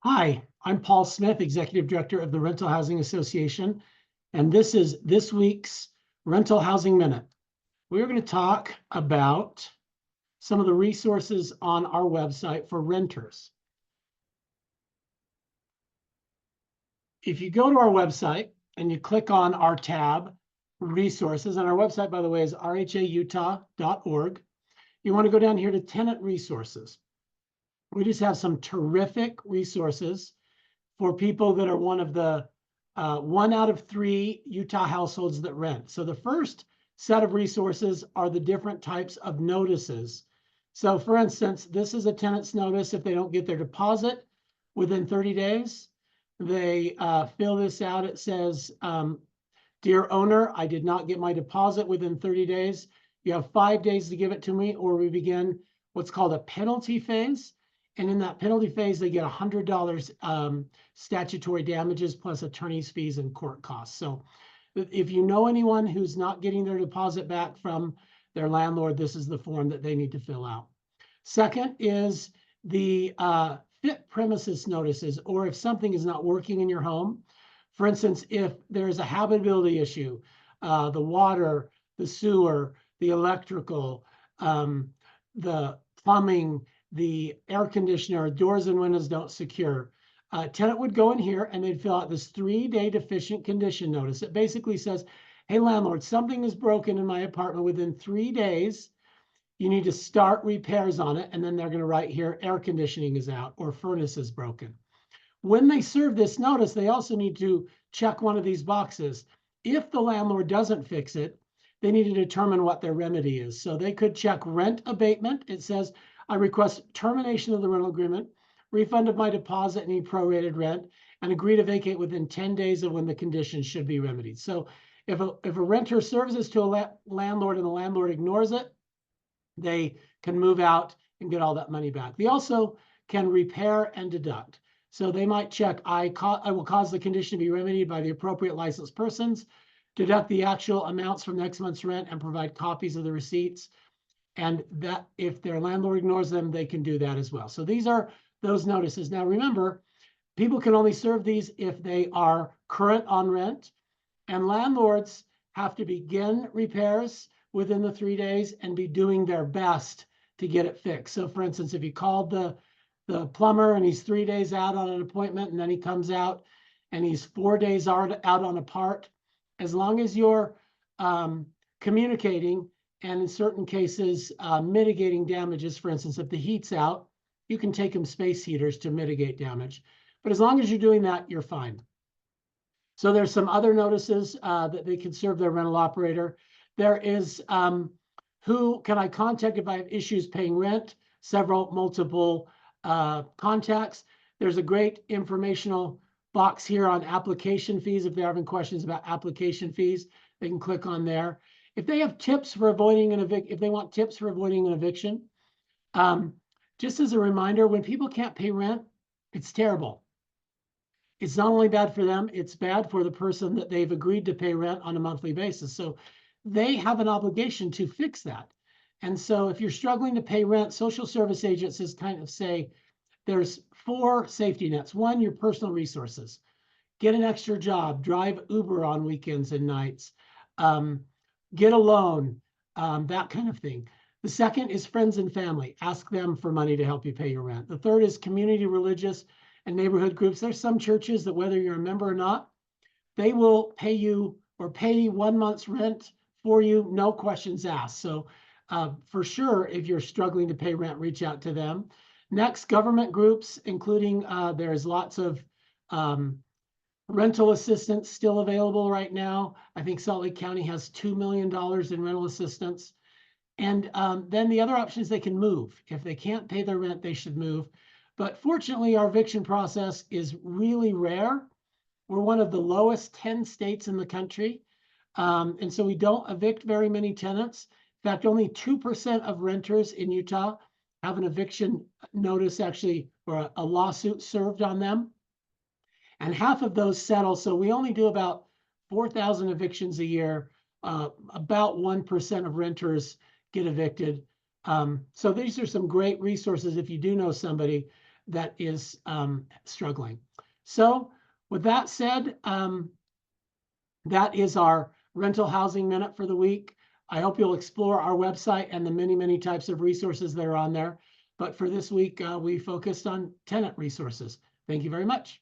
Hi, I'm Paul Smith, Executive Director of the Rental Housing Association, and this is this week's Rental Housing Minute. We're going to talk about some of the resources on our website for renters. If you go to our website and you click on our tab, Resources, and our website, by the way, is rhautah.org, you want to go down here to Tenant Resources. We just have some terrific resources for people that are one of the 1 out of 3 Utah households that rent. So the first set of resources are the different types of notices. So for instance, this is a tenant's notice. If they don't get their deposit within 30 days, they fill this out. It says, dear owner, I did not get my deposit within 30 days. You have 5 days to give it to me, or we begin what's called a penalty phase. And in that penalty phase, they get $100 statutory damages plus attorney's fees and court costs. So if you know anyone who's not getting their deposit back from their landlord, this is the form that they need to fill out. Second is the fit premises notices, or if something is not working in your home. For instance, if there's a habitability issue, the water, the sewer, the electrical, the plumbing, the air conditioner, doors and windows don't secure. Tenant would go in here and they'd fill out this 3-day deficient condition notice. It basically says, hey, landlord, something is broken in my apartment within 3 days. You need to start repairs on it. And then they're going to write here, air conditioning is out or furnace is broken. When they serve this notice, they also need to check one of these boxes. If the landlord doesn't fix it, they need to determine what their remedy is. So they could check rent abatement. It says, I request termination of the rental agreement, refund of my deposit, any prorated rent, and agree to vacate within 10 days of when the conditions should be remedied. So if a renter serves this to a landlord and the landlord ignores it, they can move out and get all that money back. They also can repair and deduct. So they might check, I will cause the condition to be remedied by the appropriate licensed persons, deduct the actual amounts from next month's rent, and provide copies of the receipts. And that if their landlord ignores them, they can do that as well. So these are those notices. Now, remember, people can only serve these if they are current on rent, and landlords have to begin repairs within the 3 days and be doing their best to get it fixed. So for instance, if you called the plumber and he's 3 days out on an appointment, and then he comes out and he's 4 days out on a part, as long as you're communicating and in certain cases mitigating damages, for instance, if the heat's out, you can take them space heaters to mitigate damage. But as long as you're doing that, you're fine. So there's some other notices that they can serve their rental operator. There is who can I contact if I have issues paying rent? Multiple contacts. There's a great informational box here on application fees. If they're having questions about application fees, they can click on there. If they have tips for avoiding an eviction, if they want tips for avoiding an eviction, just as a reminder, when people can't pay rent, it's terrible. It's not only bad for them, it's bad for the person that they've agreed to pay rent on a monthly basis. So they have an obligation to fix that. And so if you're struggling to pay rent, social service agencies kind of say there's 4 safety nets. 1, your personal resources. Get an extra job, drive Uber on weekends and nights, get a loan, that kind of thing. The second is friends and family. Ask them for money to help you pay your rent. The third is community, religious, and neighborhood groups. There's some churches that whether you're a member or not, they will pay you or pay 1 month's rent for you, no questions asked. So for sure, if you're struggling to pay rent, reach out to them. Next, government groups, including there's lots of rental assistance still available right now. I think Salt Lake County has $2 million in rental assistance. And then the other option is they can move. If they can't pay their rent, they should move. But fortunately, our eviction process is really rare. We're one of the lowest 10 states in the country. And so we don't evict very many tenants. In fact, only 2% of renters in Utah have an eviction notice actually, or a lawsuit served on them. And half of those settle. So we only do about 4,000 evictions a year. About 1% of renters get evicted. So these are some great resources if you do know somebody that is struggling. So with that said, that is our rental housing minute for the week. I hope you'll explore our website and the many, many types of resources that are on there. But for this week, we focused on tenant resources. Thank you very much.